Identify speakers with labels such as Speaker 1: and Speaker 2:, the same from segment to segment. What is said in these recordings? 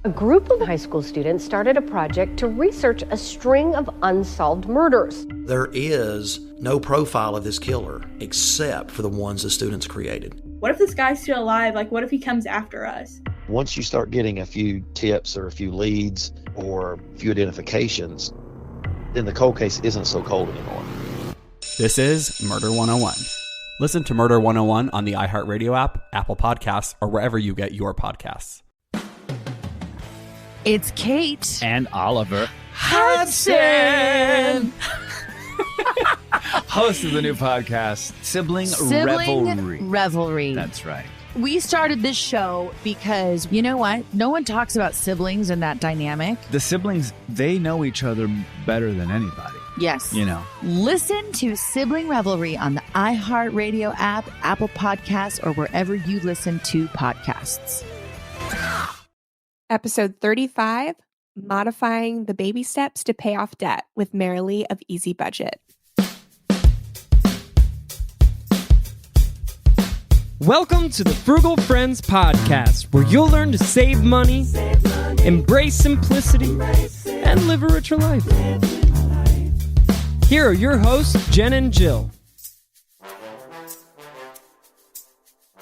Speaker 1: A group of high school students started a project to research a string of unsolved murders.
Speaker 2: There is no profile of this killer except for the ones the students created.
Speaker 3: What if this guy's still alive? Like, what if he comes after us?
Speaker 4: Once you start getting a few tips or a few leads or a few identifications, then the cold case isn't so cold anymore.
Speaker 5: This is Murder 101. Listen to Murder 101 on the iHeartRadio app, Apple Podcasts, or wherever you get your podcasts.
Speaker 6: It's Kate
Speaker 7: and Oliver
Speaker 6: Hudson,
Speaker 7: host of the new podcast, Sibling Revelry. That's right.
Speaker 6: We started this show because, you know what? No one talks about siblings and that dynamic.
Speaker 7: The siblings, they know each other better than anybody.
Speaker 6: Yes.
Speaker 7: You know.
Speaker 6: Listen to Sibling Revelry on the iHeartRadio app, Apple Podcasts, or wherever you listen to podcasts.
Speaker 8: Episode 35, Modifying the Baby Steps to Pay Off Debt with Merilee of Easy Budget.
Speaker 9: Welcome to the Frugal Friends podcast, where you'll learn to save money, embrace simplicity, and live a richer life. Here are your hosts, Jen and Jill.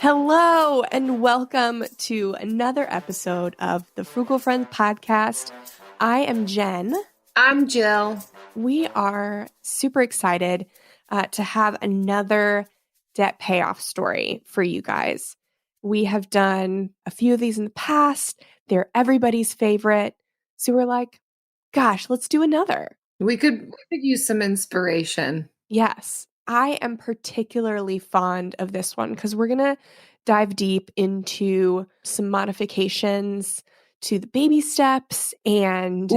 Speaker 8: Hello, and welcome to another episode of the Frugal Friends podcast. I am Jen.
Speaker 10: I'm Jill.
Speaker 8: We are super excited to have another debt payoff story for you guys. We have done a few of these in the past. They're everybody's favorite. So we're like, gosh, let's do another.
Speaker 10: We could use some inspiration.
Speaker 8: Yes. I am particularly fond of this one because we're going to dive deep into some modifications to the baby steps and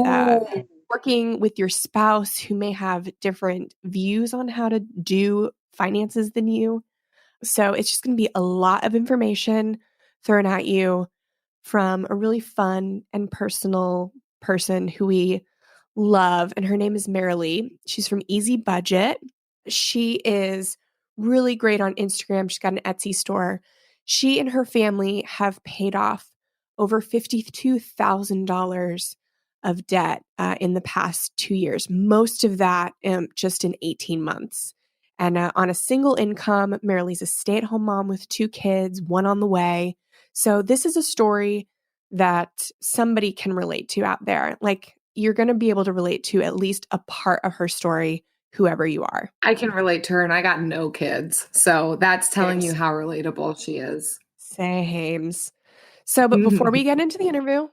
Speaker 8: working with your spouse who may have different views on how to do finances than you. So it's just going to be a lot of information thrown at you from a really fun and personal person who we love. And her name is Merilee. She's from Easy Budget. She is really great on Instagram. She's got an Etsy store. She and her family have paid off over $52,000 of debt in the past 2 years. Most of that just in 18 months. And on a single income, Merilee's a stay-at-home mom with 2 kids, one on the way. So this is a story that somebody can relate to out there. Like, you're going to be able to relate to at least a part of her story, whoever you are.
Speaker 10: I can relate to her, and I got no kids. So that's telling you how relatable she is.
Speaker 8: Sames. So, but before we get into the interview,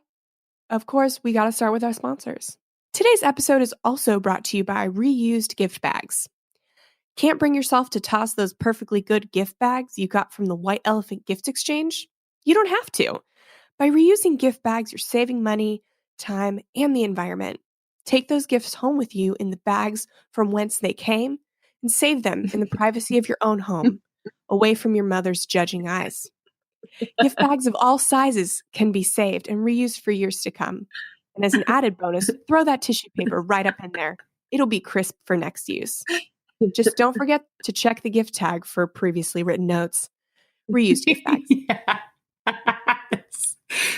Speaker 8: of course, we got to start with our sponsors. Today's episode is also brought to you by reused gift bags. Can't bring yourself to toss those perfectly good gift bags you got from the White Elephant Gift Exchange? You don't have to. By reusing gift bags, you're saving money, time, and the environment. Take those gifts home with you in the bags from whence they came and save them in the privacy of your own home, away from your mother's judging eyes. Gift bags of all sizes can be saved and reused for years to come. And as an added bonus, throw that tissue paper right up in there. It'll be crisp for next use. Just don't forget to check the gift tag for previously written notes. Reused gift bags.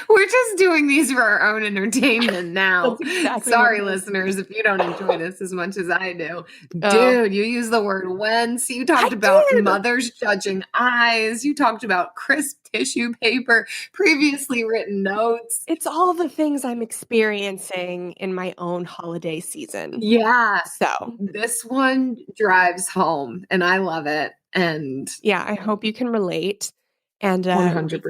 Speaker 10: We're just doing these for our own entertainment now.
Speaker 8: Exactly.
Speaker 10: Sorry, listeners, if you don't enjoy this as much as I do. Dude, you used the word whence. You talked about mothers judging eyes. You talked about crisp tissue paper, previously written notes.
Speaker 8: It's all the things I'm experiencing in my own holiday season.
Speaker 10: Yeah.
Speaker 8: So
Speaker 10: this one drives home, and I love it. And
Speaker 8: yeah, I hope you can relate. And
Speaker 10: 100%.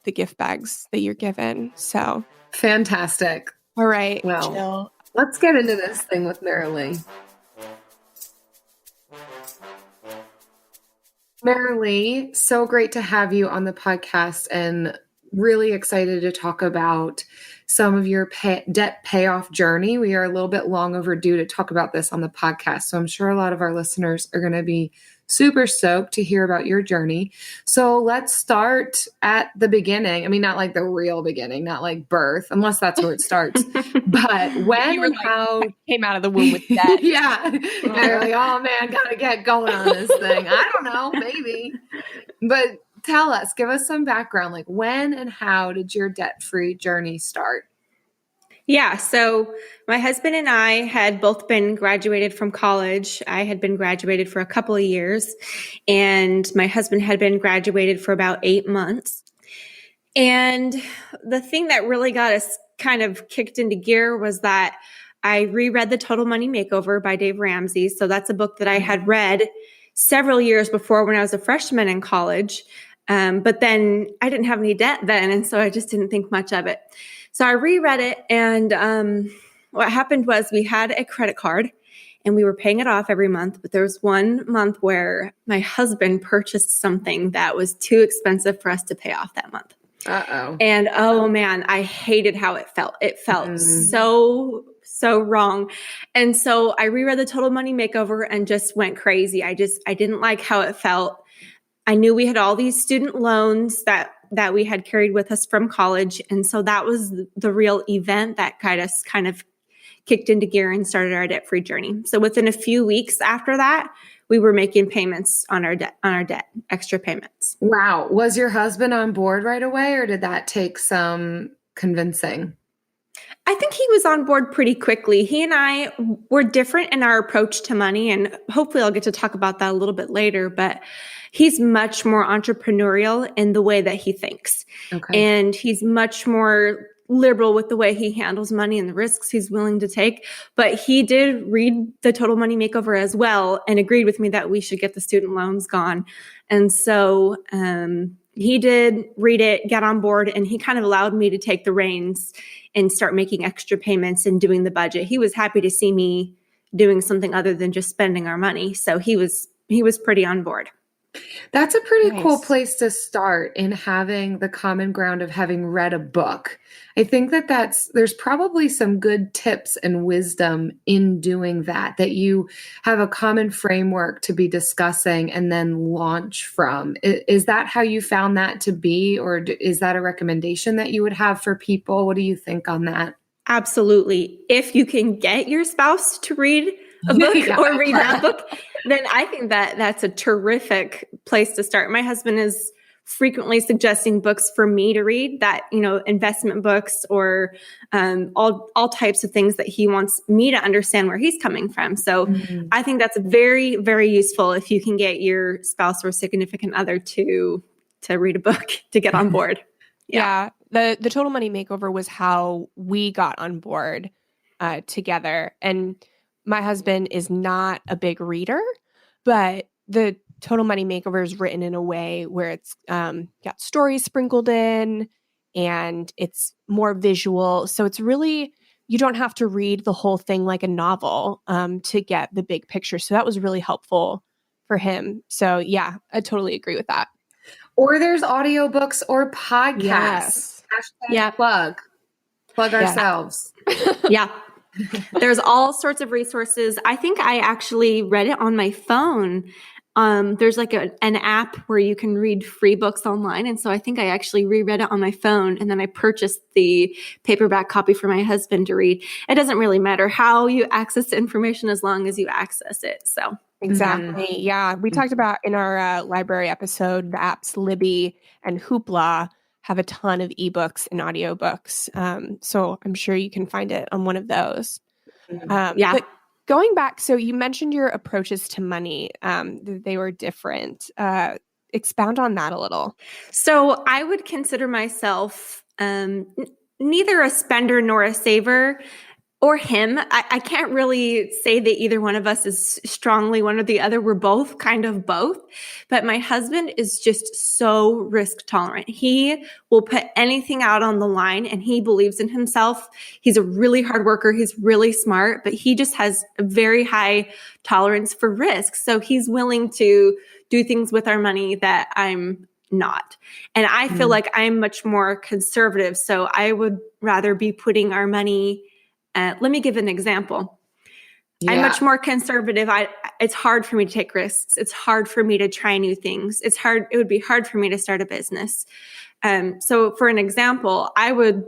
Speaker 8: The gift bags that you're given. So
Speaker 10: fantastic.
Speaker 8: All right.
Speaker 10: Well,
Speaker 8: Jill.
Speaker 10: Let's get into this thing with Merilee. Merilee, so great to have you on the podcast and really excited to talk about some of your debt payoff journey. We are a little bit long overdue to talk about this on the podcast. So I'm sure a lot of our listeners are going to be super stoked to hear about your journey. So let's start at the beginning. I mean, not like the real beginning, not like birth, unless that's where it starts. But when and how
Speaker 8: I came out of the womb with debt.
Speaker 10: Yeah. They're like, oh man, gotta get going on this thing. I don't know, maybe. But tell us, give us some background. Like, when and how did your debt-free journey start?
Speaker 11: Yeah. So my husband and I had both been graduated from college. I had been graduated for a couple of years, and my husband had been graduated for about 8 months. And the thing that really got us kind of kicked into gear was that I reread The Total Money Makeover by Dave Ramsey. So that's a book that I had read several years before when I was a freshman in college. But then I didn't have any debt then, and so I just didn't think much of it. So I reread it, and what happened was we had a credit card, and we were paying it off every month. But there was one month where my husband purchased something that was too expensive for us to pay off that month.
Speaker 10: Uh-oh.
Speaker 11: And oh man, I hated how it felt. It felt so wrong. And so I reread The Total Money Makeover and just went crazy. I didn't like how it felt. I knew we had all these student loans that we had carried with us from college. And so that was the real event that got us kind of kicked into gear and started our debt-free journey. So within a few weeks after that, we were making payments on our debt, extra payments.
Speaker 10: Wow. Was your husband on board right away, or did that take some convincing?
Speaker 11: I think he was on board pretty quickly. He and I were different in our approach to money, and hopefully I'll get to talk about that a little bit later, but he's much more entrepreneurial in the way that he thinks.
Speaker 10: Okay.
Speaker 11: And he's much more liberal with the way he handles money and the risks he's willing to take. But he did read The Total Money Makeover as well and agreed with me that we should get the student loans gone. And so he did read it, get on board, and he kind of allowed me to take the reins and start making extra payments and doing the budget. He was happy to see me doing something other than just spending our money. So he was pretty on board.
Speaker 10: That's a pretty cool place to start, in having the common ground of having read a book. I think there's probably some good tips and wisdom in doing that you have a common framework to be discussing and then launch from. Is that how you found that to be, or is that a recommendation that you would have for people? What do you think on that?
Speaker 11: Absolutely. If you can get your spouse to read a book or read that book, then I think that's a terrific place to start. My husband is frequently suggesting books for me to read, that, investment books or all types of things that he wants me to understand where he's coming from. So I think that's very, very useful if you can get your spouse or significant other to read a book to get on board.
Speaker 8: Yeah. The Total Money Makeover was how we got on board together. And my husband is not a big reader, but the Total Money Makeover is written in a way where it's got stories sprinkled in and it's more visual. So it's really, you don't have to read the whole thing like a novel to get the big picture. So that was really helpful for him. So yeah, I totally agree with that.
Speaker 10: Or there's audiobooks or podcasts.
Speaker 8: Yes.
Speaker 10: Hashtag plug ourselves.
Speaker 11: Yeah. There's all sorts of resources. I think I actually read it on my phone. There's like an app where you can read free books online. And so I think I actually reread it on my phone, and then I purchased the paperback copy for my husband to read. It doesn't really matter how you access the information as long as you access it. So
Speaker 8: exactly. Yeah. We talked about in our library episode, the apps Libby and Hoopla have a ton of ebooks and audiobooks. So I'm sure you can find it on one of those. But going back, so you mentioned your approaches to money, they were different. Expound on that a little.
Speaker 11: So I would consider myself neither a spender nor a saver, or him. I can't really say that either one of us is strongly one or the other. We're both kind of both. But my husband is just so risk tolerant. He will put anything out on the line, and he believes in himself. He's a really hard worker. He's really smart, but he just has a very high tolerance for risk. So he's willing to do things with our money that I'm not. And I feel like I'm much more conservative. So I would rather be putting our money. Let me give an example. I'm much more conservative. It's hard for me to take risks. It's hard for me to try new things. It would be hard for me to start a business. So for an example, I would,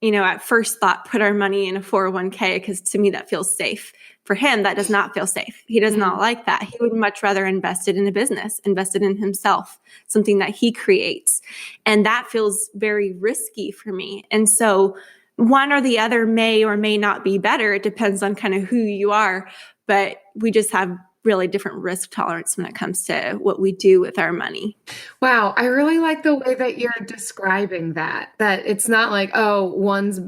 Speaker 11: at first thought, put our money in a 401k, because to me that feels safe. For him, that does not feel safe. He does not like that. He would much rather invest it in a business, invest it in himself, something that he creates. And that feels very risky for me. And so one or the other may or may not be better. It depends on kind of who you are, but we just have really different risk tolerance when it comes to what we do with our money.
Speaker 10: Wow. I really like the way that you're describing that it's not like, oh,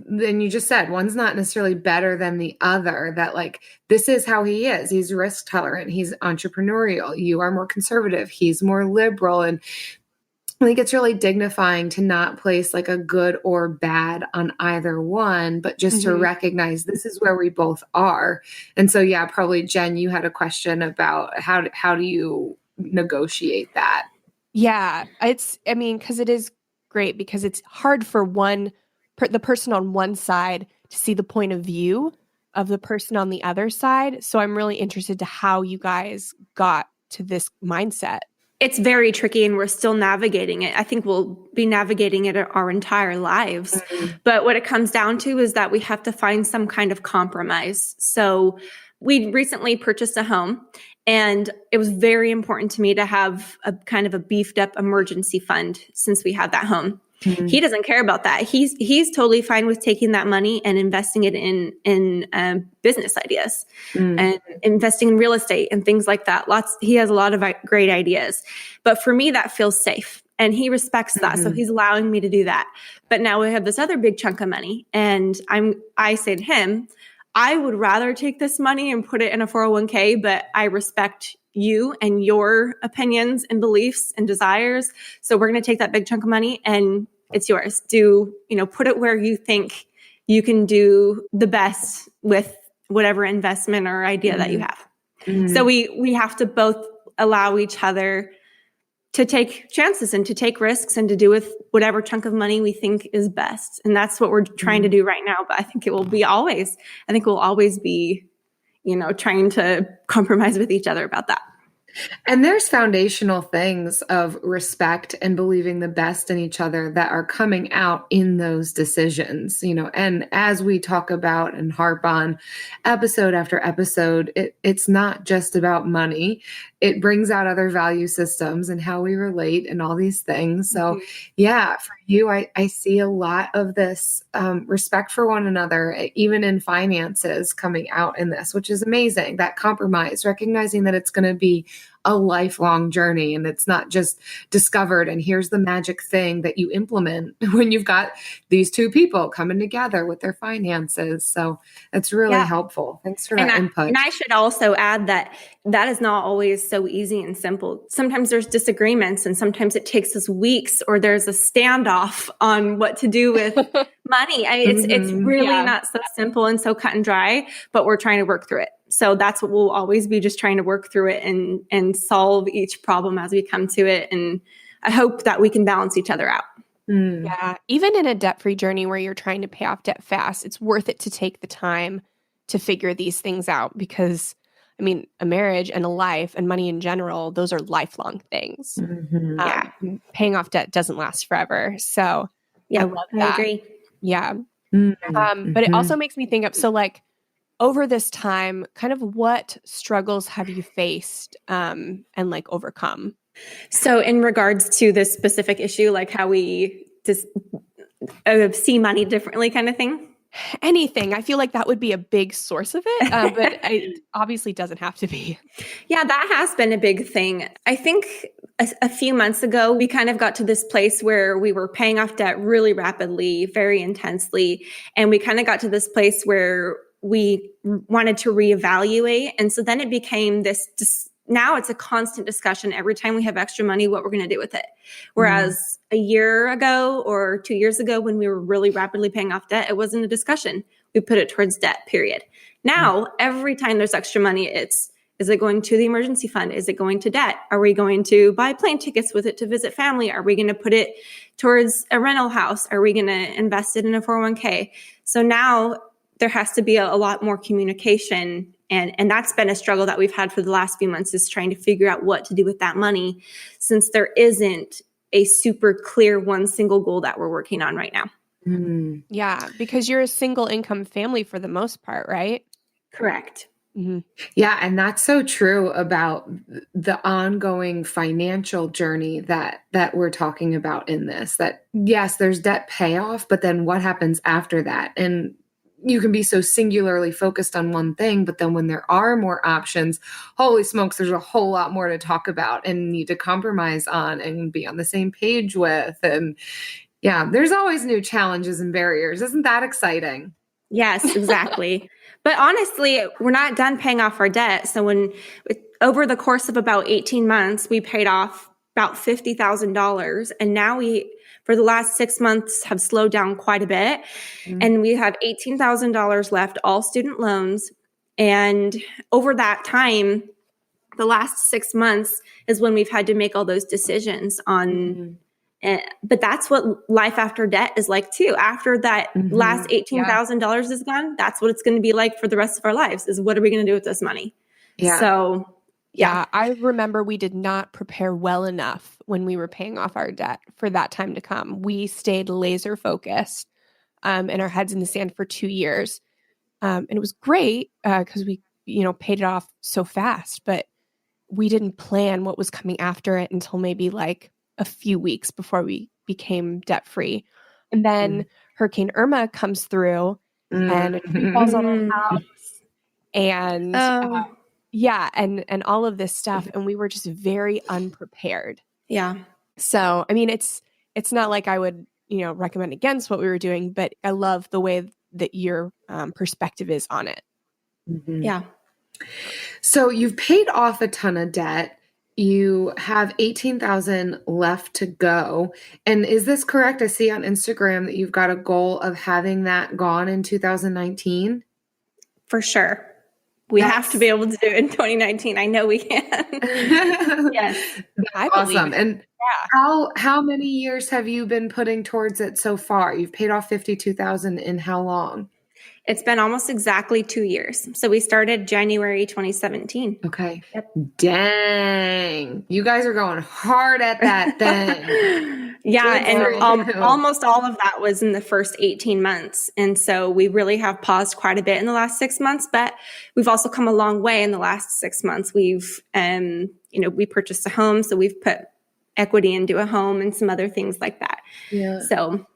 Speaker 10: then you just said one's not necessarily better than the other, that like, this is how he is. He's risk tolerant. He's entrepreneurial. You are more conservative. He's more liberal. And I think it's really dignifying to not place like a good or bad on either one, but just to recognize this is where we both are. And so, yeah, probably Jen, you had a question about how do you negotiate that?
Speaker 8: Yeah, because it is great because it's hard for the person on one side to see the point of view of the person on the other side. So I'm really interested to how you guys got to this mindset.
Speaker 11: It's very tricky and we're still navigating it. I think we'll be navigating it our entire lives. But what it comes down to is that we have to find some kind of compromise. So we recently purchased a home, and it was very important to me to have a kind of a beefed up emergency fund since we had that home. He doesn't care about that. He's totally fine with taking that money and investing it in business ideas and investing in real estate and things like that. He has a lot of great ideas, but for me, that feels safe, and he respects that. So he's allowing me to do that. But now we have this other big chunk of money, and I say to him, I would rather take this money and put it in a 401k, but I respect you and your opinions and beliefs and desires. So we're going to take that big chunk of money and it's yours. Put it where you think you can do the best with whatever investment or idea that you have. So we have to both allow each other to take chances and to take risks and to do with whatever chunk of money we think is best. And that's what we're trying to do right now. But I think we'll always be, trying to compromise with each other about that.
Speaker 10: And there's foundational things of respect and believing the best in each other that are coming out in those decisions, and as we talk about and harp on episode after episode, it's not just about money. It brings out other value systems and how we relate and all these things. So yeah, for you, I see a lot of this respect for one another, even in finances coming out in this, which is amazing. That compromise, recognizing that it's going to be a lifelong journey and it's not just discovered and here's the magic thing that you implement when you've got these two people coming together with their finances. So it's really helpful. Thanks for that input.
Speaker 11: And I should also add that is not always so easy and simple. Sometimes there's disagreements and sometimes it takes us weeks or there's a standoff on what to do with money. It's really not so simple and so cut and dry, but we're trying to work through it. So that's what we'll always be, just trying to work through it and solve each problem as we come to it. And I hope that we can balance each other out.
Speaker 8: Yeah. Even in a debt-free journey where you're trying to pay off debt fast, it's worth it to take the time to figure these things out because, a marriage and a life and money in general, those are lifelong things. Paying off debt doesn't last forever. So I love that.
Speaker 11: I agree.
Speaker 8: Yeah. But it also makes me think of, over this time, kind of what struggles have you faced and overcome?
Speaker 11: So in regards to this specific issue, like how we just see money differently kind of thing?
Speaker 8: Anything. I feel like that would be a big source of it, but it obviously doesn't have to be.
Speaker 11: Yeah, that has been a big thing. I think a few months ago, we kind of got to this place where we were paying off debt really rapidly, very intensely. And we kind of got to this place where we wanted to reevaluate. And so then it became now it's a constant discussion every time we have extra money, what we're going to do with it. Whereas a year ago or 2 years ago, when we were really rapidly paying off debt, it wasn't a discussion. We put it towards debt, period. Now, every time there's extra money, is it going to the emergency fund? Is it going to debt? Are we going to buy plane tickets with it to visit family? Are we going to put it towards a rental house? Are we going to invest it in a 401k? So now there has to be a lot more communication. And that's been a struggle that we've had for the last few months, is trying to figure out what to do with that money, since there isn't a super clear one single goal that we're working on right now.
Speaker 8: Yeah, because you're a single income family for the most part, right?
Speaker 11: Correct.
Speaker 8: Mm-hmm.
Speaker 10: Yeah, and that's so true about the ongoing financial journey that we're talking about in this. That yes, there's debt payoff, but then what happens after that? And you can be so singularly focused on one thing, but then when there are more options, holy smokes, there's a whole lot more to talk about and need to compromise on and be on the same page with. And yeah, there's always new challenges and barriers. Isn't that exciting?
Speaker 11: Yes, exactly. But honestly, we're not done paying off our debt. So over the course of about 18 months, we paid off about $50,000. And now for the last 6 months, have slowed down quite a bit. Mm-hmm. And we have $18,000 left, all student loans. And over that time, the last 6 months is when we've had to make all those decisions on but that's what life after debt is like too. After that last $18,000 is gone, that's what it's going to be like for the rest of our lives, is what are we going to do with this money?
Speaker 10: Yeah.
Speaker 11: So,
Speaker 8: yeah, I remember we did not prepare well enough when we were paying off our debt for that time to come. We stayed laser focused and our heads in the sand for 2 years. And it was great because we, paid it off so fast, but we didn't plan what was coming after it until maybe like a few weeks before we became debt free. And then Hurricane Irma comes through and a tree falls on our house and and all of this stuff. And we were just very unprepared.
Speaker 11: Yeah.
Speaker 8: So, I mean, it's not like I would, recommend against what we were doing, but I love the way that your perspective is on it.
Speaker 10: Mm-hmm.
Speaker 11: Yeah.
Speaker 10: So you've paid off a ton of debt. You have 18,000 left to go. And is this correct? I see on Instagram that you've got a goal of having that gone in 2019.
Speaker 11: For sure. We have to be able to do it in 2019. I know we can.
Speaker 10: Yes. That's awesome. And how many years have you been putting towards it so far? You've paid off 52,000 in how long?
Speaker 11: It's been almost exactly 2 years. So we started January 2017.
Speaker 10: Okay. Yep. Dang. You guys are going hard at that thing.
Speaker 11: And almost all of that was in the first 18 months. And so we really have paused quite a bit in the last 6 months, but we've also come a long way in the last 6 months. We've, we purchased a home, so we've put equity into a home and some other things like that.
Speaker 10: Yeah.
Speaker 11: So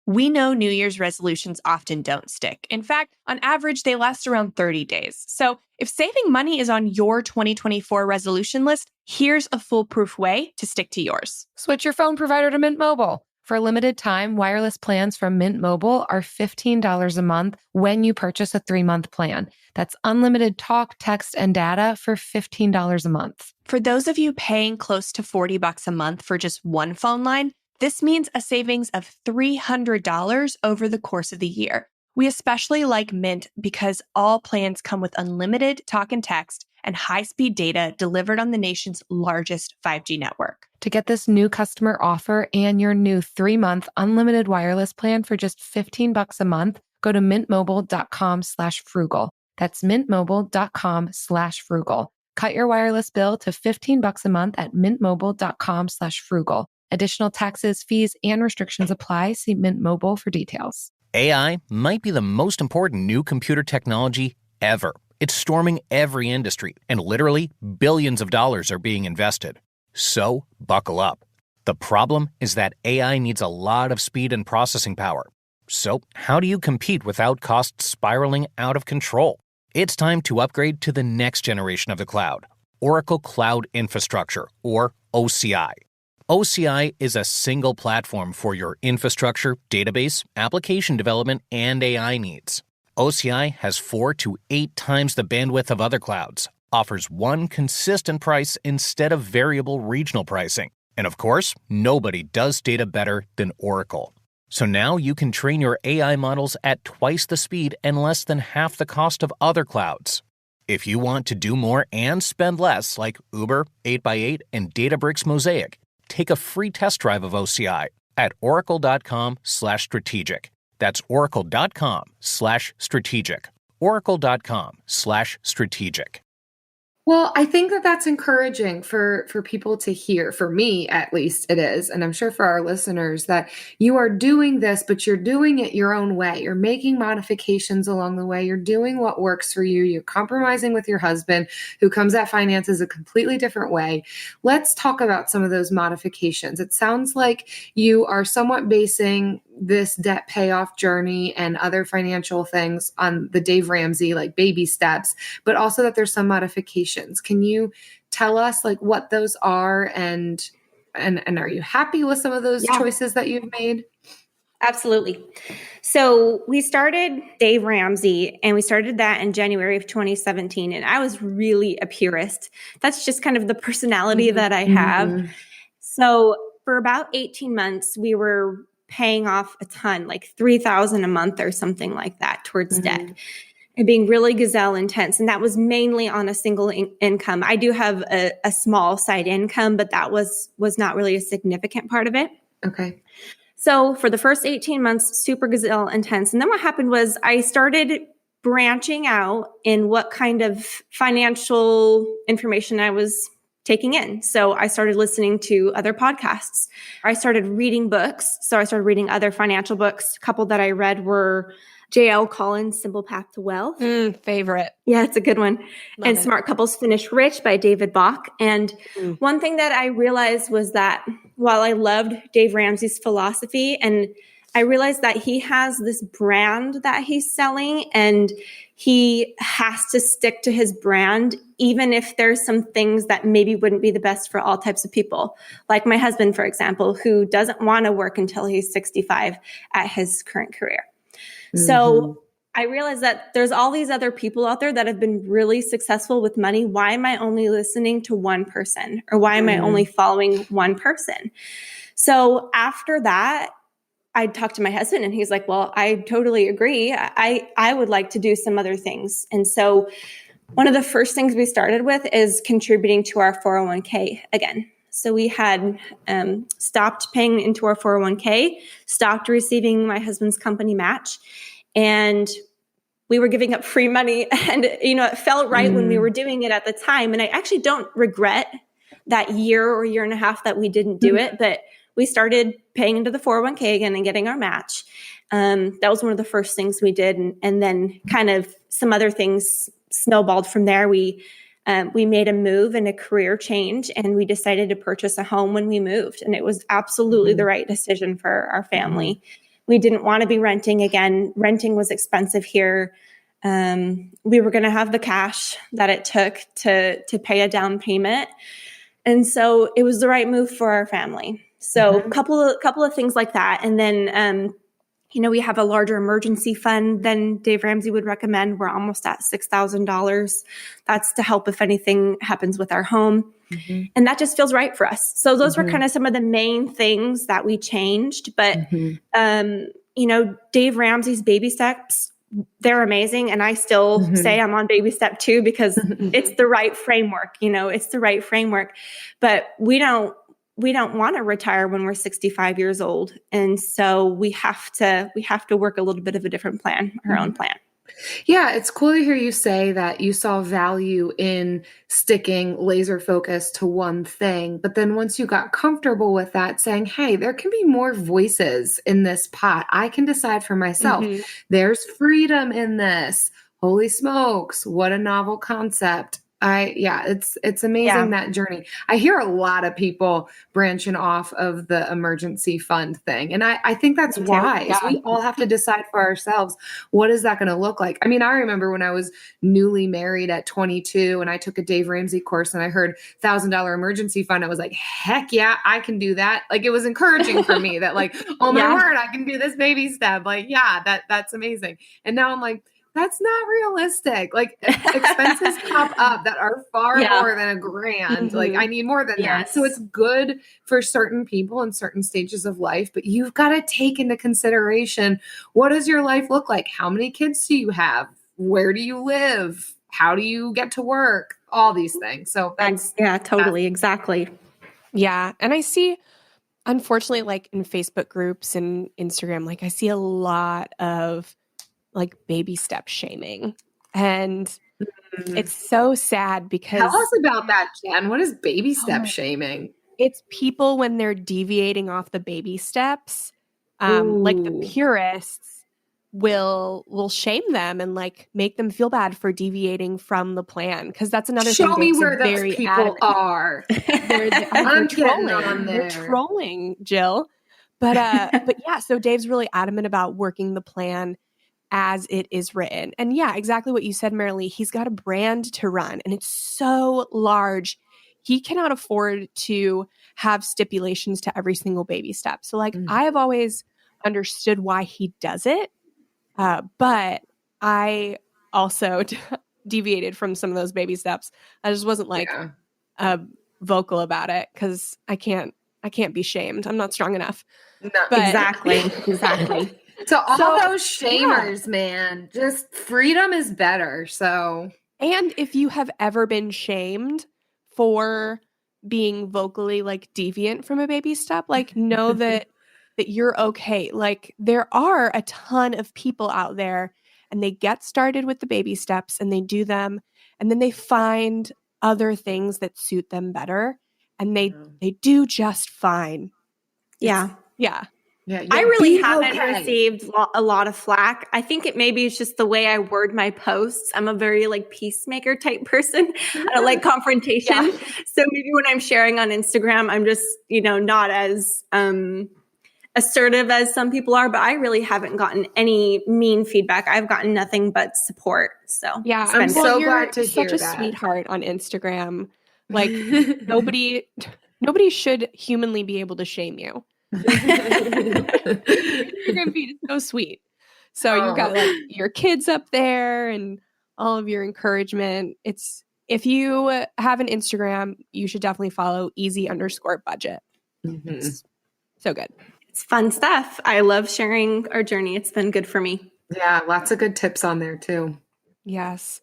Speaker 12: we know New Year's resolutions often don't stick. In fact, on average, they last around 30 days. So if saving money is on your 2024 resolution list, here's a foolproof way to stick to yours.
Speaker 13: Switch your phone provider to Mint Mobile. For a limited time, wireless plans from Mint Mobile are $15 a month when you purchase a 3-month plan. That's unlimited talk, text, and data for $15 a month.
Speaker 12: For those of you paying close to $40 a month for just one phone line, this means a savings of $300 over the course of the year. We especially like Mint because all plans come with unlimited talk and text and high-speed data delivered on the nation's largest 5G network.
Speaker 13: To get this new customer offer and your new 3-month unlimited wireless plan for just $15 a month, go to mintmobile.com/frugal. That's mintmobile.com/frugal. Cut your wireless bill to $15 a month at mintmobile.com/frugal. Additional taxes, fees, and restrictions apply. See Mint Mobile for details.
Speaker 14: AI might be the most important new computer technology ever. It's storming every industry, and literally billions of dollars are being invested. So, buckle up. The problem is that AI needs a lot of speed and processing power. So, how do you compete without costs spiraling out of control? It's time to upgrade to the next generation of the cloud, Oracle Cloud Infrastructure, or OCI. OCI is a single platform for your infrastructure, database, application development, and AI needs. OCI has 4 to 8 times the bandwidth of other clouds, offers one consistent price instead of variable regional pricing. And of course, nobody does data better than Oracle. So now you can train your AI models at twice the speed and less than half the cost of other clouds. If you want to do more and spend less, like Uber, 8x8, and Databricks Mosaic, take a free test drive of OCI at oracle.com/strategic. That's oracle.com/strategic. oracle.com/strategic.
Speaker 10: Well, I think that that's encouraging for people to hear. For me, at least, it is, and I'm sure for our listeners, that you are doing this, but you're doing it your own way. You're making modifications along the way. You're doing what works for you. You're compromising with your husband, who comes at finances a completely different way. Let's talk about some of those modifications. It sounds like you are somewhat basing this debt payoff journey and other financial things on the Dave Ramsey, like baby steps, but also that there's some modifications. Can you tell us like what those are, and are you happy with some of those choices that you've made?
Speaker 11: Absolutely. So we started Dave Ramsey, and we started that in January of 2017. And I was really a purist. That's just kind of the personality that I have. So for about 18 months, we were paying off a ton, like $3,000 a month or something like that towards debt, and being really gazelle intense. And that was mainly on a single income. I do have a small side income, but that was not really a significant part of it.
Speaker 10: Okay.
Speaker 11: So for the first 18 months, super gazelle intense. And then what happened was I started branching out in what kind of financial information I was taking in. So I started listening to other podcasts. I started reading books. So I started reading other financial books. A couple that I read were J.L. Collins' Simple Path to Wealth.
Speaker 8: Favorite.
Speaker 11: Yeah, it's a good one.
Speaker 8: Love
Speaker 11: and
Speaker 8: it.
Speaker 11: Smart Couples Finish Rich by David Bach. And one thing that I realized was that while I loved Dave Ramsey's philosophy, and I realized that he has this brand that he's selling, and he has to stick to his brand, even if there's some things that maybe wouldn't be the best for all types of people. Like my husband, for example, who doesn't want to work until he's 65 at his current career. So I realized that there's all these other people out there that have been really successful with money. Why am I only listening to one person? Or why am I only following one person? So after that, I talked to my husband, and he's like, well, I totally agree. I would like to do some other things. And so one of the first things we started with is contributing to our 401k again. So we had stopped paying into our 401k, stopped receiving my husband's company match, and we were giving up free money. And, it felt right when we were doing it at the time. And I actually don't regret that year or year and a half that we didn't do it, but we started paying into the 401k again and getting our match. That was one of the first things we did. And then kind of some other things snowballed from there. We made a move and a career change, and we decided to purchase a home when we moved. And it was absolutely the right decision for our family. We didn't want to be renting again. Renting was expensive here. We were going to have the cash that it took to pay a down payment. And so it was the right move for our family. So a couple of things like that. And then, we have a larger emergency fund than Dave Ramsey would recommend. We're almost at $6,000. That's to help if anything happens with our home. And that just feels right for us. So those were kind of some of the main things that we changed. But, Dave Ramsey's baby steps, they're amazing. And I still say I'm on baby step 2 because it's the right framework. It's the right framework. But we don't want to retire when we're 65 years old. And so we have to work a little bit of a different plan, our own plan.
Speaker 10: Yeah, it's cool to hear you say that you saw value in sticking laser focus to one thing. But then once you got comfortable with that, saying, hey, there can be more voices in this pot. I can decide for myself. There's freedom in this. Holy smokes, what a novel concept. It's amazing, that journey. I hear a lot of people branching off of the emergency fund thing. And I think that's wise. Yeah. We all have to decide for ourselves, what is that going to look like? I mean, I remember when I was newly married at 22 and I took a Dave Ramsey course and I heard $1,000 emergency fund. I was like, heck yeah, I can do that. Like, it was encouraging for me that like, oh my word, I can do this baby step. Like, yeah, that's amazing. And now I'm like, that's not realistic. Like, expenses pop up that are far more than $1,000. Like, I need more than that. So it's good for certain people in certain stages of life, but you've got to take into consideration, what does your life look like? How many kids do you have? Where do you live? How do you get to work? All these things. So that's
Speaker 11: totally. Exactly.
Speaker 8: Yeah. And I see, unfortunately, like in Facebook groups and Instagram, like I see a lot of like baby step shaming. And It's so sad because...
Speaker 10: Tell us about that, Jen. What is baby step shaming?
Speaker 8: It's people when they're deviating off the baby steps. Like the purists will shame them and like make them feel bad for deviating from the plan. Because that's another thing.
Speaker 10: Show me where those people are.
Speaker 8: They're trolling. They're trolling, Jill. But yeah, so Dave's really adamant about working the plan as it is written. And yeah, exactly what you said, Merilee. He's got a brand to run and it's so large. He cannot afford to have stipulations to every single baby step. So like I have always understood why he does it. But I also deviated from some of those baby steps. I just wasn't like vocal about it because I can't be shamed. I'm not strong enough.
Speaker 10: No,
Speaker 8: but,
Speaker 11: exactly.
Speaker 10: So all those shamers, man, just freedom is better. So,
Speaker 8: and if you have ever been shamed for being vocally like deviant from a baby step, like know that you're okay. Like there are a ton of people out there and they get started with the baby steps and they do them and then they find other things that suit them better and they do just fine.
Speaker 11: Yeah.
Speaker 8: Yeah.
Speaker 10: Yeah,
Speaker 11: I really haven't received a lot of flack. I think it maybe is just the way I word my posts. I'm a very like peacemaker type person. I don't like confrontation. Yeah. So maybe when I'm sharing on Instagram, I'm just, not as assertive as some people are, but I really haven't gotten any mean feedback. I've gotten nothing but support. So
Speaker 8: yeah, I'm so glad to hear that. Such a sweetheart on Instagram. Like nobody should humanly be able to shame you. Instagram feed is so sweet. So you've got like your kids up there and all of your encouragement. If you have an Instagram, you should definitely follow easy_budget. It's so good.
Speaker 11: It's fun stuff. I love sharing our journey. It's been good for me.
Speaker 10: Yeah, lots of good tips on there too.
Speaker 8: Yes.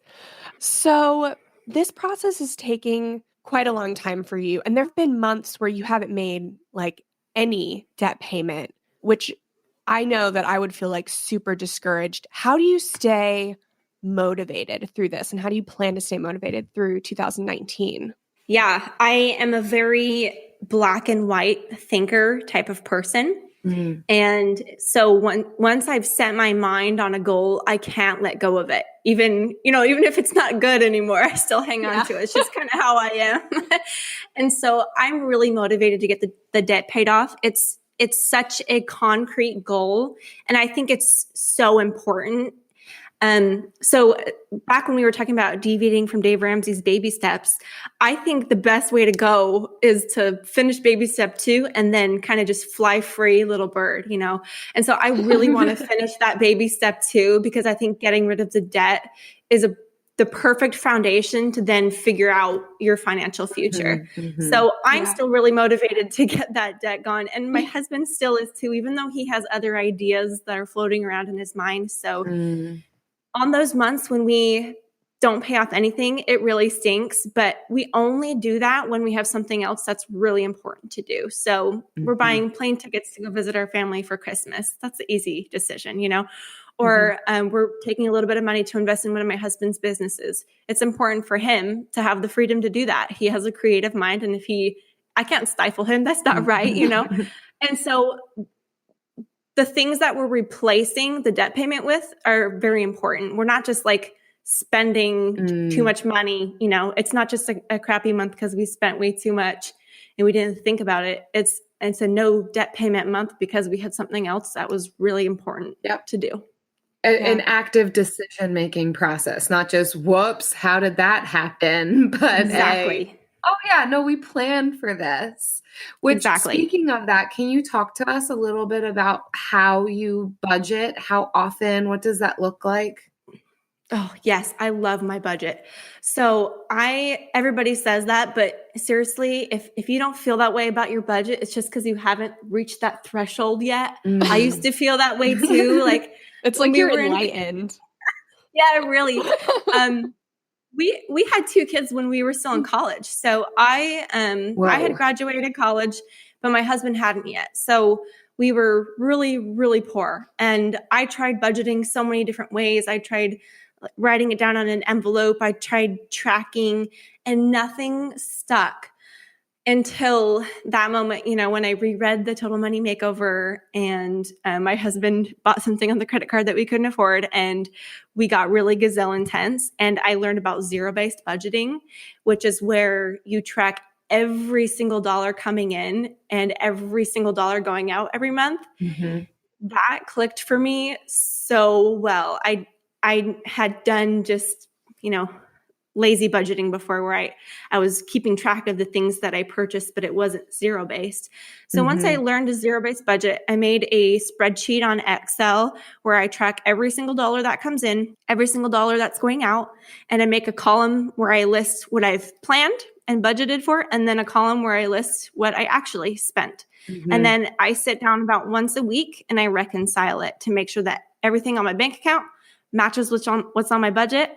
Speaker 8: So this process is taking quite a long time for you. And there have been months where you haven't made like any debt payment, which I know that I would feel like super discouraged. How do you stay motivated through this? And how do you plan to stay motivated through 2019?
Speaker 11: Yeah, I am a very black and white thinker type of person. And so once I've set my mind on a goal, I can't let go of it. Even if it's not good anymore, I still hang on to it. It's just kind of how I am. And so I'm really motivated to get the debt paid off. It's such a concrete goal. And I think it's so important. So back when we were talking about deviating from Dave Ramsey's baby steps, I think the best way to go is to finish baby step 2 and then kind of just fly free, little bird, And so I really want to finish that baby step 2 because I think getting rid of the debt is the perfect foundation to then figure out your financial future. So I'm still really motivated to get that debt gone. And my husband still is too, even though he has other ideas that are floating around in his mind. So on those months when we don't pay off anything, it really stinks. But we only do that when we have something else that's really important to do. So we're buying plane tickets to go visit our family for Christmas. That's an easy decision, Or we're taking a little bit of money to invest in one of my husband's businesses. It's important for him to have the freedom to do that. He has a creative mind. And I can't stifle him. That's not right, And so the things that we're replacing the debt payment with are very important. We're not just like spending too much money. It's not just a crappy month because we spent way too much and we didn't think about it. It's a no debt payment month because we had something else that was really important to do.
Speaker 10: An active decision-making process, not just, whoops, how did that happen? But
Speaker 11: exactly.
Speaker 10: Oh yeah, no, we planned for this. Which, speaking of that, can you talk to us a little bit about how you budget? How often? What does that look like?
Speaker 11: Oh, yes. I love my budget. So everybody says that, but seriously, if you don't feel that way about your budget, it's just because you haven't reached that threshold yet. I used to feel that way too. Like
Speaker 8: it's like you're enlightened.
Speaker 11: Yeah, really. We had 2 kids when we were still in college. So I had graduated college, but my husband hadn't yet. So we were really, really poor. And I tried budgeting so many different ways. I tried writing it down on an envelope. I tried tracking, and nothing stuck until that moment, when I reread the Total Money Makeover, and my husband bought something on the credit card that we couldn't afford, and we got really gazelle intense. And I learned about zero-based budgeting, which is where you track every single dollar coming in and every single dollar going out every month.
Speaker 10: Mm-hmm.
Speaker 11: That clicked for me so well. I had done just, lazy budgeting before, where I was keeping track of the things that I purchased, but it wasn't zero-based. So once I learned a zero-based budget, I made a spreadsheet on Excel where I track every single dollar that comes in, every single dollar that's going out, and I make a column where I list what I've planned and budgeted for, and then a column where I list what I actually spent. And then I sit down about once a week and I reconcile it to make sure that everything on my bank account matches what's on my budget.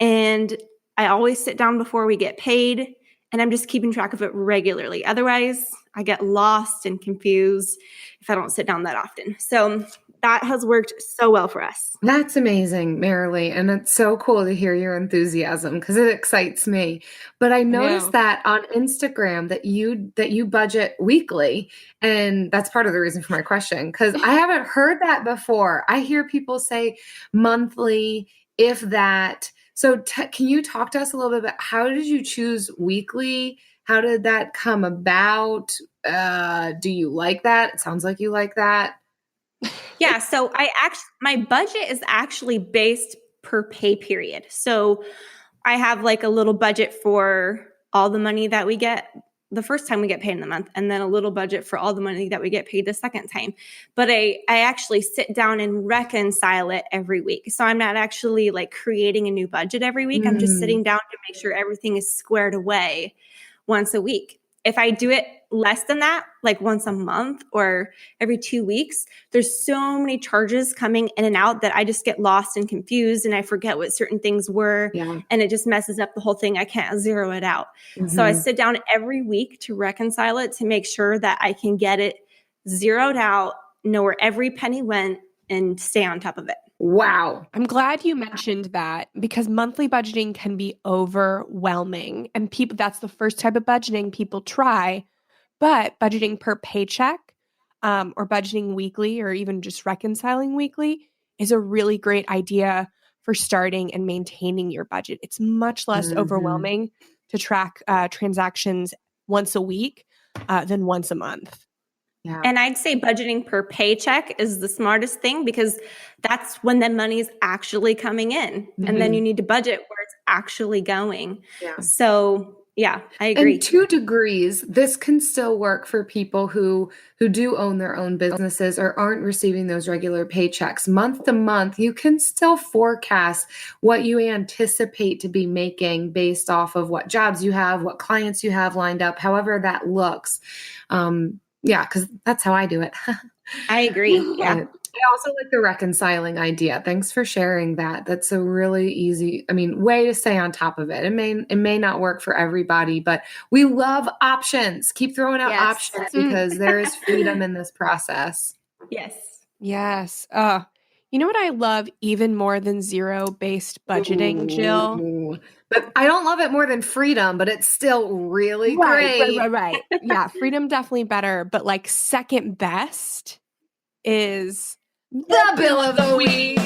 Speaker 11: And I always sit down before we get paid, and I'm just keeping track of it regularly. Otherwise, I get lost and confused if I don't sit down that often. So that has worked so well for us.
Speaker 10: That's amazing, Merilee. And it's so cool to hear your enthusiasm because it excites me. But I noticed that on Instagram that you budget weekly. And that's part of the reason for my question, because I haven't heard that before. I hear people say monthly, if that. So can you talk to us a little bit about how did you choose weekly? How did that come about? Do you like that? It sounds like you like that.
Speaker 11: Yeah. So my budget is actually based per pay period. So I have like a little budget for all the money that we get the first time we get paid in the month, and then a little budget for all the money that we get paid the second time. But I actually sit down and reconcile it every week. So I'm not actually like creating a new budget every week. I'm just sitting down to make sure everything is squared away once a week. If I do it less than that, like once a month or every 2 weeks, there's so many charges coming in and out that I just get lost and confused, and I forget what certain things were, and it just messes up the whole thing. I can't zero it out. So I sit down every week to reconcile it, to make sure that I can get it zeroed out, know where every penny went, and stay on top of it.
Speaker 10: Wow.
Speaker 8: I'm glad you mentioned that, because monthly budgeting can be overwhelming, and that's the first type of budgeting people try. But budgeting per paycheck, or budgeting weekly, or even just reconciling weekly, is a really great idea for starting and maintaining your budget. It's much less overwhelming to track transactions once a week than once a month.
Speaker 10: Yeah.
Speaker 11: And I'd say budgeting per paycheck is the smartest thing, because that's when the money's actually coming in. And then you need to budget where it's actually going.
Speaker 10: Yeah.
Speaker 11: So yeah, I agree.
Speaker 10: And 2 degrees, this can still work for people who do own their own businesses or aren't receiving those regular paychecks. Month to month, you can still forecast what you anticipate to be making based off of what jobs you have, what clients you have lined up, however that looks. Yeah, because that's how I do it.
Speaker 11: I agree. Yeah.
Speaker 10: I also like the reconciling idea. Thanks for sharing that. That's a really easy, way to stay on top of it. It may not work for everybody, but we love options. Keep throwing out options, because there is freedom in this process.
Speaker 11: Yes.
Speaker 8: Yes. You know what I love even more than zero-based budgeting, Jill?
Speaker 10: But I don't love it more than freedom, but it's still really great.
Speaker 8: Right. Yeah, freedom definitely better, but like second best is
Speaker 10: the bill of the week.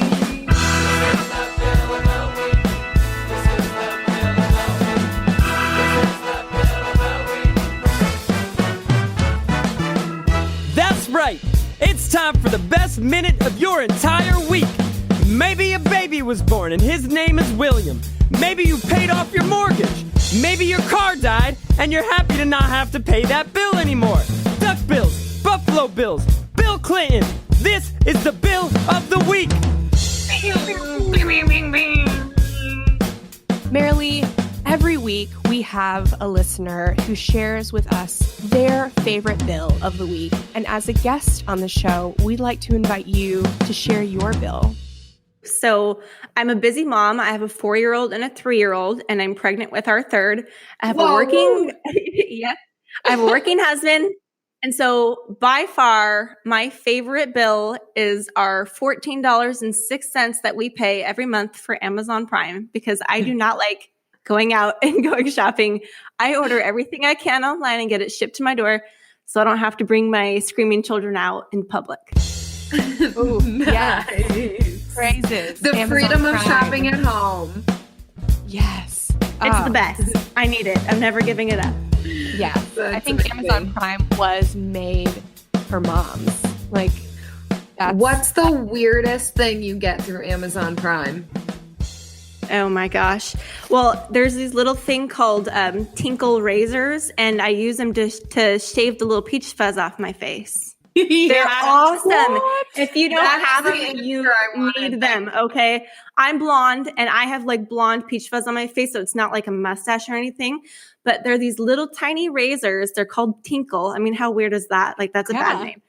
Speaker 9: That's right. It's time for the best minute of your entire week. Maybe a baby was born and his name is William. Maybe you paid off your mortgage. Maybe your car died and you're happy to not have to pay that bill anymore. Duck bills, Buffalo Bills, Bill Clinton. This is the bill of the week.
Speaker 8: Merilee, every week we have a listener who shares with us their favorite bill of the week. And as a guest on the show, we'd like to invite you to share your bill.
Speaker 11: So I'm a busy mom. I have a 4-year-old and a 3-year-old, and I'm pregnant with our third. I have a working husband. And so by far, my favorite bill is our $14.06 that we pay every month for Amazon Prime, because I do not like going out and going shopping. I order everything I can online and get it shipped to my door so I don't have to bring my screaming children out in public.
Speaker 8: Ooh,
Speaker 10: Nice.
Speaker 8: yes. Praises.
Speaker 10: The
Speaker 8: Amazon
Speaker 10: freedom of
Speaker 8: Prime.
Speaker 10: shopping at home.
Speaker 8: Yes.
Speaker 11: It's the best. I need it. I'm never giving it up.
Speaker 8: Yeah. I think Amazon Prime was made for moms. Like,
Speaker 10: what's the weirdest thing you get through Amazon Prime?
Speaker 11: Oh my gosh. Well, there's this little thing called Tinkle razors, and I use them to shave the little peach fuzz off my face. They're awesome.
Speaker 10: What?
Speaker 11: If you don't have them, you need them, okay? I'm blonde, and I have like blonde peach fuzz on my face, so it's not like a mustache or anything. But they're these little tiny razors. They're called Tinkle. I mean, how weird is that? Like, that's a bad name.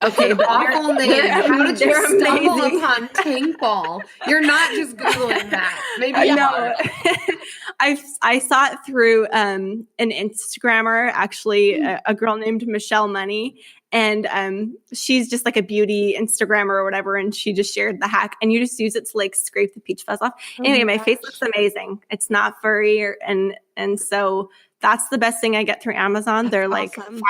Speaker 11: Okay, but
Speaker 10: awful name. How did you stumble upon Tinkle? You're not just Googling that. Maybe you are.
Speaker 11: I saw it through an Instagrammer, actually, a girl named Michelle Money. And she's just like a beauty Instagrammer or whatever. And she just shared the hack. And you just use it to like scrape the peach fuzz off. Anyway, my face looks amazing. It's not furry. And so that's the best thing I get through Amazon. They're like $5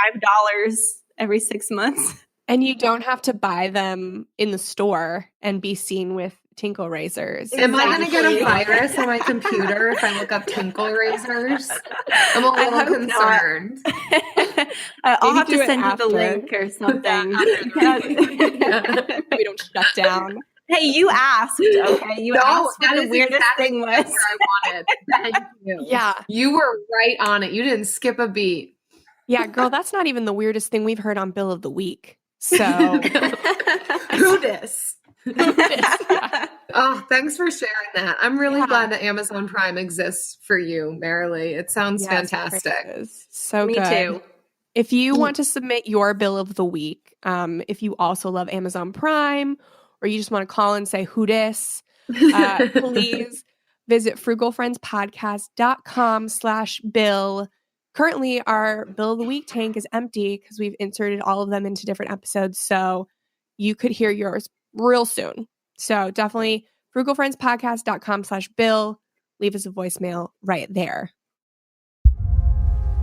Speaker 11: every 6 months.
Speaker 8: And you don't have to buy them in the store and be seen with Tinkle razors.
Speaker 10: Am I going to get a virus on my computer if I look up Tinkle razors? I'm a little concerned.
Speaker 11: I'll have to send you the link or something.
Speaker 8: We don't shut down.
Speaker 11: Hey, you asked, okay? You asked what the weirdest thing was.
Speaker 10: I wanted. Thank you.
Speaker 8: Yeah.
Speaker 10: You were right on it. You didn't skip a beat.
Speaker 8: Yeah, girl, that's not even the weirdest thing we've heard on Bill of the Week. So,
Speaker 10: who dis? Oh, thanks for sharing that. I'm really glad that Amazon Prime exists for you, Merilee. It sounds fantastic.
Speaker 8: So
Speaker 11: Me
Speaker 8: good.
Speaker 11: too.
Speaker 8: If you want to submit your Bill of the Week, if you also love Amazon Prime, or you just want to call and say who dis, please visit frugalfriendspodcast.com/bill. Currently, our Bill of the Week tank is empty because we've inserted all of them into different episodes. So you could hear yours real soon. So definitely frugalfriendspodcast.com/bill. Leave us a voicemail right there.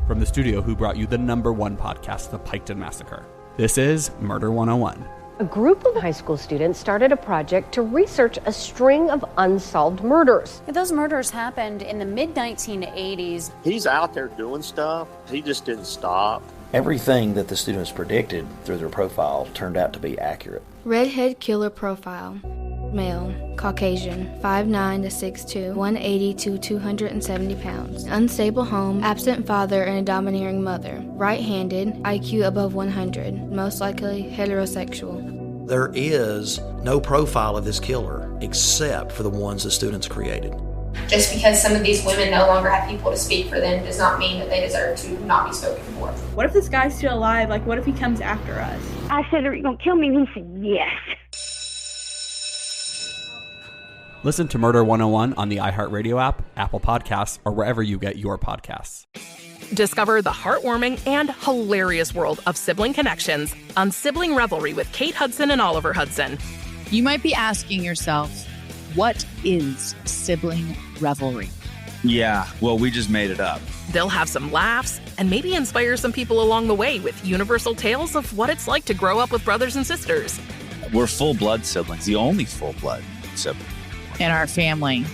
Speaker 5: From the studio who brought you the #1 podcast, The Piketon Massacre, this is Murder 101.
Speaker 1: A group of high school students started a project to research a string of unsolved murders.
Speaker 15: Those murders happened in the mid-1980s.
Speaker 16: He's out there doing stuff. He just didn't stop.
Speaker 2: Everything that the students predicted through their profile turned out to be accurate.
Speaker 17: Redhead killer profile. Male, Caucasian, 5'9" to 6'2", 180 to 270 pounds. Unstable home, absent father and a domineering mother. Right-handed, IQ above 100, most likely heterosexual.
Speaker 2: There is no profile of this killer except for the ones the students created.
Speaker 18: Just because some of these women no longer have people to speak for them does not mean that they deserve to not be spoken for.
Speaker 3: What if this guy's still alive? Like, what if he comes after us?
Speaker 19: I said, are you going to kill me? And he said, yes.
Speaker 5: Listen to Murder 101 on the iHeartRadio app, Apple Podcasts, or wherever you get your podcasts.
Speaker 20: Discover the heartwarming and hilarious world of sibling connections on Sibling Revelry with Kate Hudson and Oliver Hudson.
Speaker 6: You might be asking yourself, what is Sibling Revelry?
Speaker 7: Yeah, well, we just made it up.
Speaker 20: They'll have some laughs and maybe inspire some people along the way with universal tales of what it's like to grow up with brothers and sisters.
Speaker 7: We're full-blood siblings, the only full-blood sibling.
Speaker 6: In our family.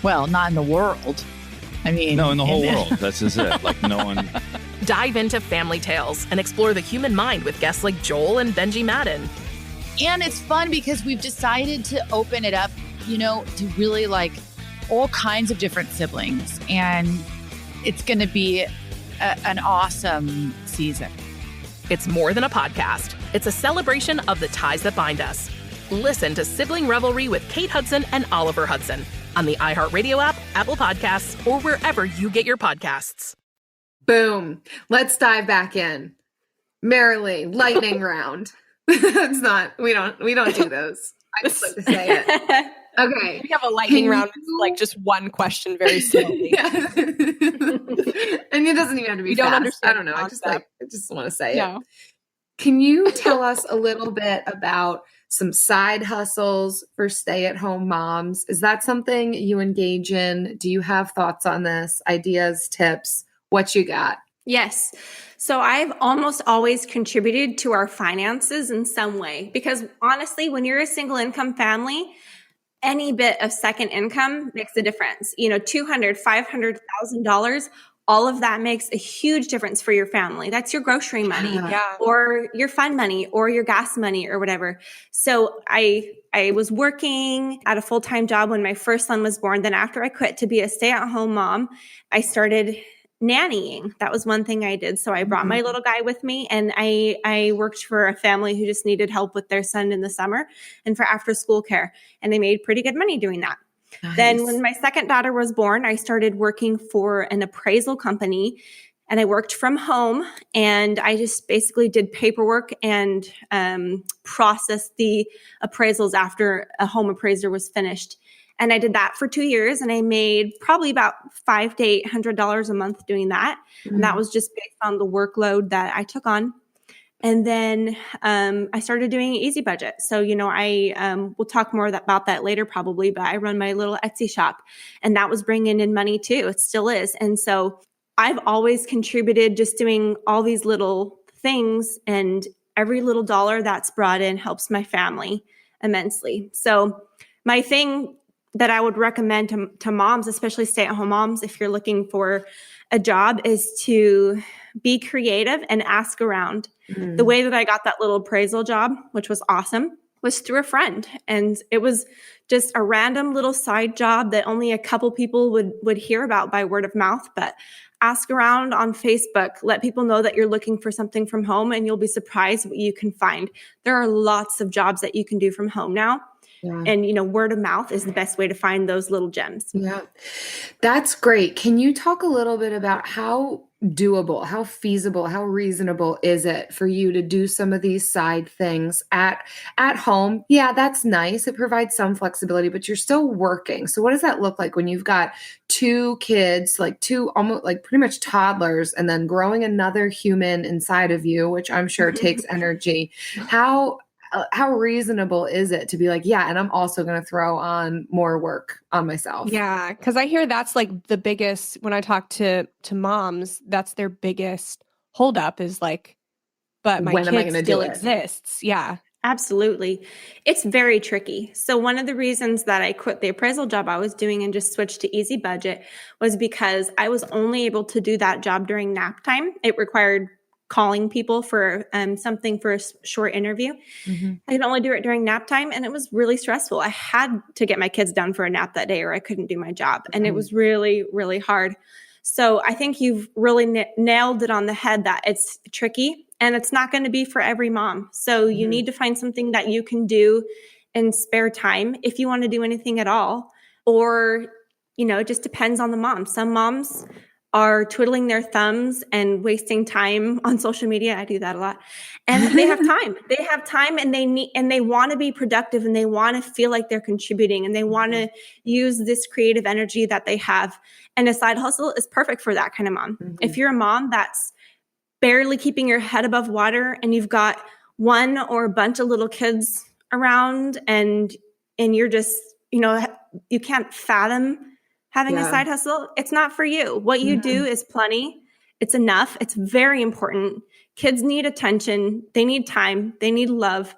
Speaker 6: Well, not in the world. I mean...
Speaker 7: No, in the whole world. That's just it. Like, no one...
Speaker 20: Dive into family tales and explore the human mind with guests like Joel and Benji Madden.
Speaker 6: And it's fun because we've decided to open it up, to really like all kinds of different siblings. And it's going to be an awesome season.
Speaker 20: It's more than a podcast. It's a celebration of the ties that bind us. Listen to Sibling Revelry with Kate Hudson and Oliver Hudson on the iHeartRadio app, Apple Podcasts, or wherever you get your podcasts.
Speaker 10: Boom. Let's dive back in. Merilee, lightning round. It's not, we don't do those. I just like to say it. Okay.
Speaker 8: We have a lightning round, like just one question very slowly.
Speaker 10: Yeah. And it doesn't even have to be
Speaker 8: We don't
Speaker 10: fast.
Speaker 8: understand
Speaker 10: I don't know. I just want to say it. Can you tell us a little bit about some side hustles for stay-at-home moms? Is that something you engage in? Do you have thoughts on this? Ideas, tips? What you got?
Speaker 11: Yes. So I've almost always contributed to our finances in some way, because honestly, when you're a single income family, any bit of second income makes a difference. You know, $200,000, $500,000, all of that makes a huge difference for your family. That's your grocery money, or your fund money, or your gas money, or whatever. So I was working at a full-time job when my first son was born. Then after I quit to be a stay-at-home mom, I started nannying. That was one thing I did. So I brought my little guy with me, and I worked for a family who just needed help with their son in the summer and for after school care. And they made pretty good money doing that. Nice. Then when my second daughter was born, I started working for an appraisal company, and I worked from home, and I just basically did paperwork and processed the appraisals after a home appraiser was finished. And I did that for 2 years, and I made probably about $500 to $800 a month doing that. Mm-hmm. And that was just based on the workload that I took on. And then I started doing Easy Budget. So, you know, we'll talk more about that later probably, but I run my little Etsy shop, and that was bringing in money too. It still is. And so I've always contributed, just doing all these little things, and every little dollar that's brought in helps my family immensely. So my thing that I would recommend to moms, especially stay-at-home moms, if you're looking for a job, is to be creative and ask around. Mm. The way that I got that little appraisal job, which was awesome, was through a friend. And it was just a random little side job that only a couple people would hear about by word of mouth. But ask around on Facebook, let people know that you're looking for something from home, and you'll be surprised what you can find. There are lots of jobs that you can do from home now. Yeah. And, you know, word of mouth is the best way to find those little gems.
Speaker 10: Yeah, that's great. Can you talk a little bit about how doable, how feasible, how reasonable is it for you to do some of these side things at home? Yeah, that's nice. It provides some flexibility, but you're still working. So what does that look like when you've got two kids, like two almost like pretty much toddlers, and then growing another human inside of you, which I'm sure takes energy? How reasonable is it to be like, yeah, and I'm also going to throw on more work on myself?
Speaker 8: Yeah, because I hear that's like the biggest, when I talk to moms, that's their biggest holdup is like, but my kid still exists. Yeah.
Speaker 11: Absolutely. It's very tricky. So one of the reasons that I quit the appraisal job I was doing and just switched to Easy Budget was because I was only able to do that job during nap time. It required calling people for something for a short interview. Mm-hmm. I could only do it during nap time, and it was really stressful. I had to get my kids down for a nap that day, or I couldn't do my job. And it was really, really hard. So I think you've really nailed it on the head that it's tricky, and it's not going to be for every mom. So you need to find something that you can do in spare time if you want to do anything at all. Or, you know, it just depends on the mom. Some moms are twiddling their thumbs and wasting time on social media. I do that a lot. And they have time. They have time, and they want to be productive, and they want to feel like they're contributing, and they want to use this creative energy that they have. And a side hustle is perfect for that kind of mom. Mm-hmm. If you're a mom that's barely keeping your head above water, and you've got one or a bunch of little kids around, and you're just, you know, you can't fathom having a side hustle, it's not for you. What you do is plenty. It's enough. It's very important. Kids need attention. They need time. They need love.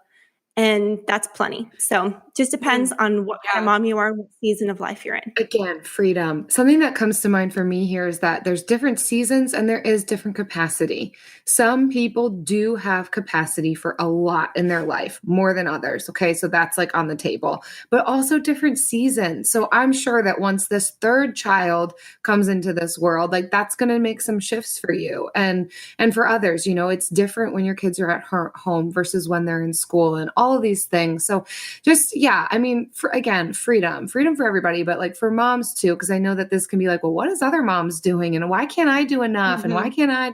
Speaker 11: And that's plenty. So just depends on what kind of mom you are, what season of life you're in.
Speaker 10: Again, freedom. Something that comes to mind for me here is that there's different seasons and there is different capacity. Some people do have capacity for a lot in their life, more than others. Okay. So that's like on the table, but also different seasons. So I'm sure that once this third child comes into this world, like that's going to make some shifts for you. And for others, you know, it's different when your kids are at home versus when they're in school, and all of these things. So just, I mean, freedom for everybody, but like for moms too, because I know that this can be like, well, what is other moms doing? And why can't I do enough? And why can't I?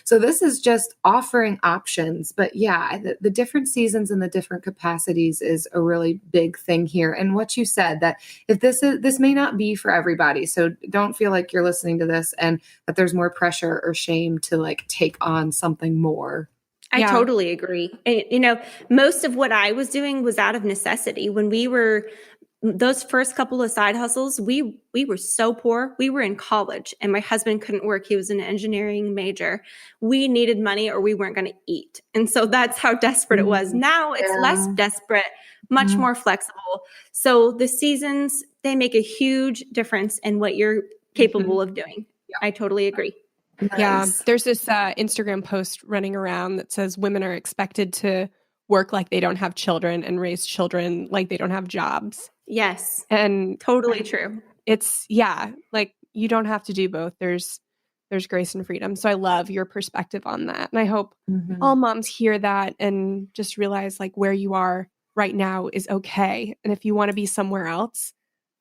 Speaker 10: So this is just offering options. But the different seasons and the different capacities is a really big thing here. And what you said, that if this may not be for everybody. So don't feel like you're listening to this and that there's more pressure or shame to like take on something more.
Speaker 11: I totally agree. And, most of what I was doing was out of necessity. When we were those first couple of side hustles, we were so poor. We were in college and my husband couldn't work. He was an engineering major. We needed money or we weren't going to eat. And so that's how desperate it was. Now it's less desperate, much more flexible. So the seasons, they make a huge difference in what you're capable of doing. I totally agree.
Speaker 8: Yeah. There's this Instagram post running around that says women are expected to work like they don't have children and raise children like they don't have jobs.
Speaker 11: Yes.
Speaker 8: And
Speaker 11: totally true.
Speaker 8: It's like you don't have to do both. There's grace and freedom. So I love your perspective on that. And I hope all moms hear that and just realize like where you are right now is okay. And if you want to be somewhere else,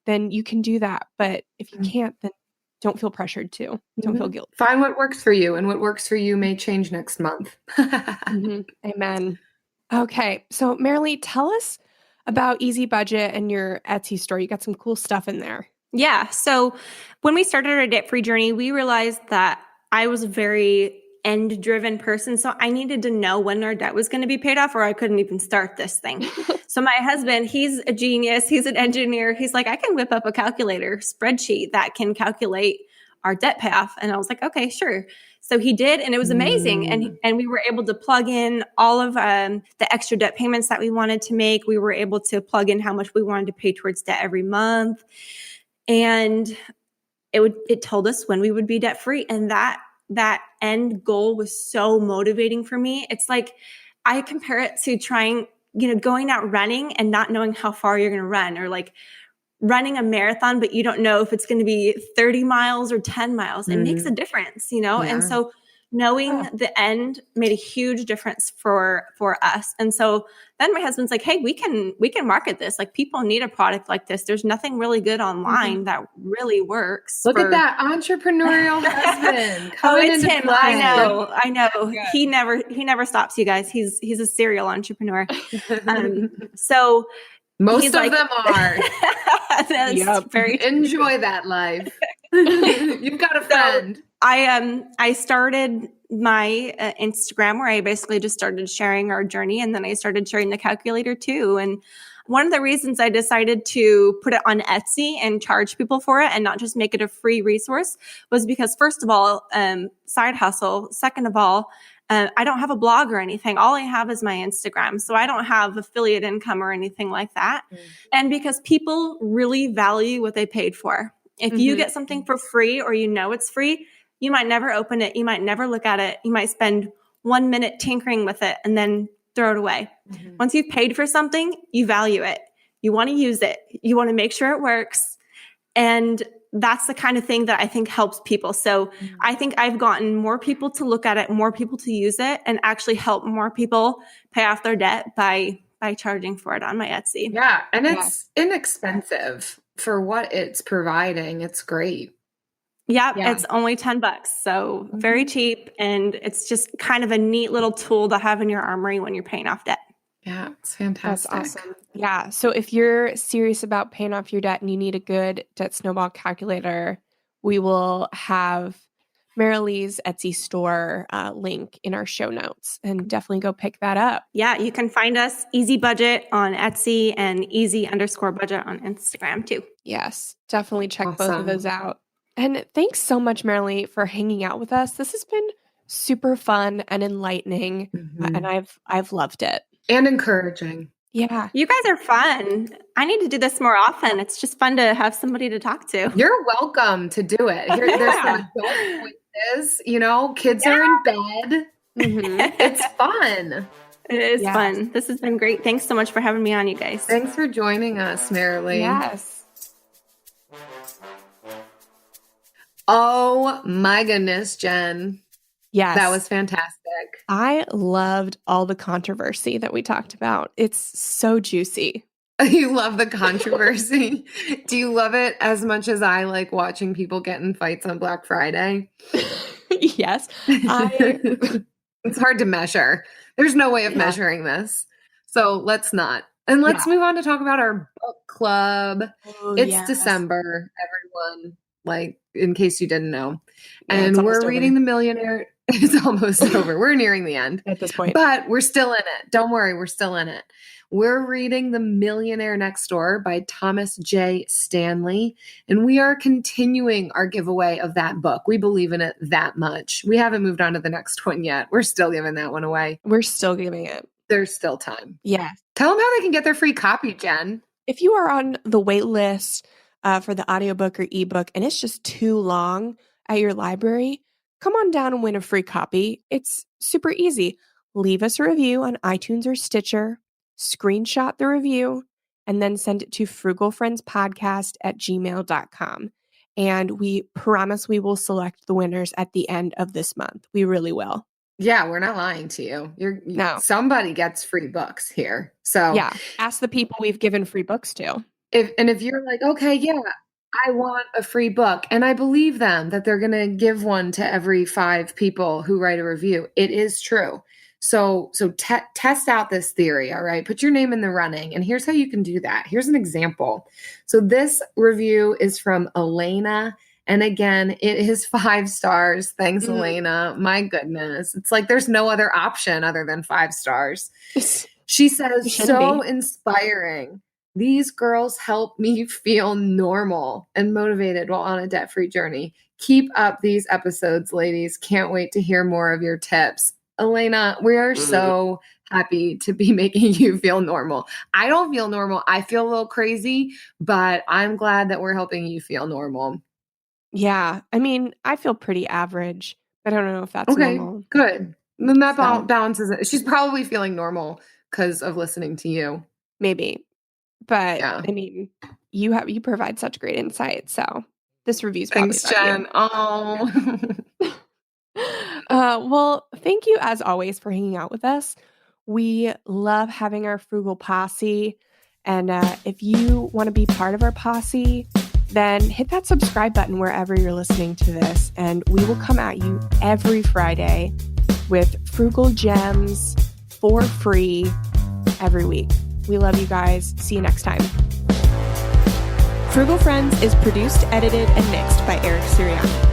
Speaker 8: then you can do that. But if you can't, then don't feel pressured to. Don't feel guilty.
Speaker 10: Find what works for you, and what works for you may change next month.
Speaker 8: Amen. Okay. So Merilee, tell us about Easy Budget and your Etsy store. You got some cool stuff in there.
Speaker 11: Yeah. So when we started our debt-free journey, we realized that I was a very end-driven person. So I needed to know when our debt was going to be paid off or I couldn't even start this thing. So my husband, he's a genius. He's an engineer. He's like, I can whip up a calculator spreadsheet that can calculate our debt payoff. And I was like, okay, sure. So he did, and it was amazing. And we were able to plug in all of the extra debt payments that we wanted to make. We were able to plug in how much we wanted to pay towards debt every month. And it told us when we would be debt free. And that end goal was so motivating for me. It's like, I compare it to trying, going out running and not knowing how far you're going to run, or like running a marathon, but you don't know if it's going to be 30 miles or 10 miles. It makes a difference,
Speaker 10: Yeah.
Speaker 11: And so knowing the end made a huge difference for us. And so then my husband's like, hey, we can market this. Like, people need a product like this. There's nothing really good online that really works.
Speaker 10: Look at that entrepreneurial husband.
Speaker 11: It's him. I know. He never stops, you guys. He's a serial entrepreneur. So
Speaker 10: most of them are.
Speaker 11: That's very true.
Speaker 10: Enjoy that life. You've got a friend.
Speaker 11: So I started my Instagram where I basically just started sharing our journey, and then I started sharing the calculator too. And one of the reasons I decided to put it on Etsy and charge people for it and not just make it a free resource was because, first of all, side hustle. Second of all, I don't have a blog or anything. All I have is my Instagram. So I don't have affiliate income or anything like that. And because people really value what they paid for. If you get something for free, or it's free, you might never open it. You might never look at it. You might spend 1 minute tinkering with it and then throw it away. Once you've paid for something, you value it. You want to use it. You want to make sure it works. And that's the kind of thing that I think helps people. So I think I've gotten more people to look at it, more people to use it, and actually help more people pay off their debt by charging for it on my Etsy.
Speaker 10: Yeah. And it's inexpensive for what it's providing. It's great.
Speaker 11: Yeah. It's only $10. So very cheap. And it's just kind of a neat little tool to have in your armory when you're paying off debt.
Speaker 10: Yeah, it's fantastic.
Speaker 8: That's awesome. Yeah. So if you're serious about paying off your debt and you need a good debt snowball calculator, we will have Merilee's Etsy store link in our show notes, and definitely go pick that up.
Speaker 11: Yeah, you can find us Easy Budget on Etsy and Easy_budget on Instagram too.
Speaker 8: Yes, definitely check both of those out. And thanks so much, Merilee, for hanging out with us. This has been super fun and enlightening, and I've loved it.
Speaker 10: And encouraging.
Speaker 8: Yeah.
Speaker 11: You guys are fun. I need to do this more often. It's just fun to have somebody to talk to.
Speaker 10: You're welcome to do it. There's some adult quizzes, kids are in bed. It's fun.
Speaker 11: It is fun. This has been great. Thanks so much for having me on, you guys.
Speaker 10: Thanks for joining us, Merilee.
Speaker 8: Yes.
Speaker 10: Oh my goodness, Jen.
Speaker 8: Yes.
Speaker 10: That was fantastic.
Speaker 8: I loved all the controversy that we talked about. It's so juicy.
Speaker 10: You love the controversy. Do you love it as much as I like watching people get in fights on Black Friday?
Speaker 8: Yes.
Speaker 10: It's hard to measure. There's no way of measuring this. So let's not. And let's move on to talk about our book club. It's December, everyone. like in case you didn't know.
Speaker 8: Yeah,
Speaker 10: And we're reading The Millionaire. It's almost over. We're nearing the end
Speaker 8: at this point.
Speaker 10: But we're still in it. Don't worry, we're still in it. We're reading The Millionaire Next Door by Thomas J. Stanley, and we are continuing our giveaway of that book. We believe in it that much. We haven't moved on to the next one yet. We're still giving that one away.
Speaker 8: We're still giving it.
Speaker 10: There's still time.
Speaker 8: Yeah.
Speaker 10: Tell them how they can get their free copy, Jen.
Speaker 8: If you are on the wait list for the audiobook or ebook and it's just too long at your library, come on down and win a free copy. It's super easy. Leave us a review on iTunes or Stitcher, screenshot the review, and then send it to frugalfriendspodcast@gmail.com. And we promise we will select the winners at the end of this month. We really will.
Speaker 10: Yeah, we're not lying to you.
Speaker 8: No.
Speaker 10: Somebody gets free books here. So
Speaker 8: yeah, ask the people we've given free books to.
Speaker 10: If you're like, okay, yeah, I want a free book, and I believe them that they're going to give one to every 5 people who write a review. It is true. So test out this theory, all right? Put your name in the running, and here's how you can do that. Here's an example. So this review is from Elena, and again, it is 5 stars. Thanks, Elena. My goodness. It's like there's no other option other than 5 stars. She says, so inspiring. These girls help me feel normal and motivated while on a debt-free journey. Keep up these episodes, ladies. Can't wait to hear more of your tips. Elena, we are so happy to be making you feel normal. I don't feel normal. I feel a little crazy, but I'm glad that we're helping you feel normal.
Speaker 8: Yeah. I mean, I feel pretty average, but I don't know if that's normal.
Speaker 10: Good. Then that balances it. She's probably feeling normal because of listening to you.
Speaker 8: Maybe. But I mean, you provide such great insight. So this review's probably
Speaker 10: Thanks, Jen.
Speaker 8: Oh. Well, thank you as always for hanging out with us. We love having our frugal posse. And if you want to be part of our posse, then hit that subscribe button wherever you're listening to this. And we will come at you every Friday with frugal gems for free every week. We love you guys. See you next time. Frugal Friends is produced, edited, and mixed by Eric Sirianni.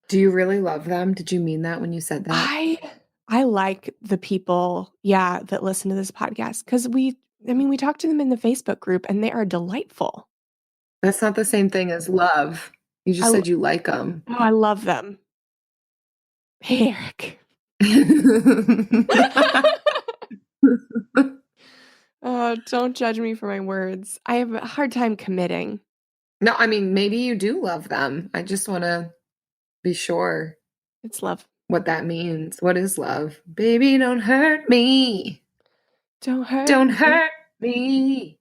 Speaker 10: Do you really love them? Did you mean that when you said that?
Speaker 8: I like the people, that listen to this podcast because we talk to them in the Facebook group and they are delightful.
Speaker 10: That's not the same thing as love. You just said you like them.
Speaker 8: Oh, I love them. Hey, Eric. Oh, don't judge me for my words. I have a hard time committing.
Speaker 10: No, I mean, maybe you do love them. I just want to be sure.
Speaker 8: It's love.
Speaker 10: What that means. What is love? Baby, don't hurt me.
Speaker 8: Don't hurt
Speaker 10: me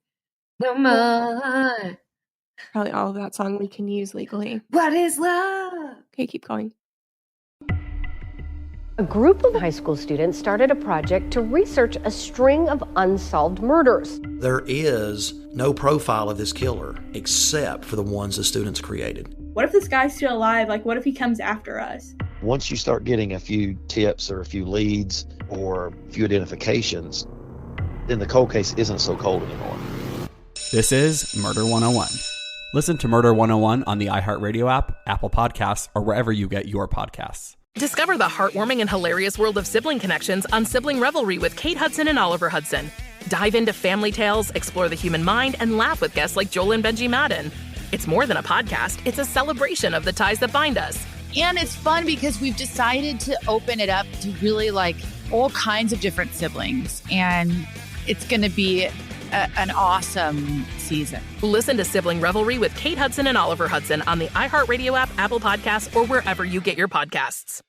Speaker 10: no more.
Speaker 8: Probably all of that song we can use legally.
Speaker 10: What is love?
Speaker 8: Okay, keep going.
Speaker 1: A group of high school students started a project to research a string of unsolved murders.
Speaker 2: There is no profile of this killer except for the ones the students created.
Speaker 3: What if this guy's still alive? Like, what if he comes after us?
Speaker 4: Once you start getting a few tips or a few leads or a few identifications, then the cold case isn't so cold anymore.
Speaker 5: This is Murder 101. Listen to Murder 101 on the iHeartRadio app, Apple Podcasts, or wherever you get your podcasts.
Speaker 20: Discover the heartwarming and hilarious world of sibling connections on Sibling Revelry with Kate Hudson and Oliver Hudson. Dive into family tales, explore the human mind, and laugh with guests like Joel and Benji Madden. It's more than a podcast, it's a celebration of the ties that bind us.
Speaker 6: And it's fun because we've decided to open it up to really like all kinds of different siblings. And it's going to be an awesome season.
Speaker 20: Listen to Sibling Revelry with Kate Hudson and Oliver Hudson on the iHeartRadio app, Apple Podcasts, or wherever you get your podcasts.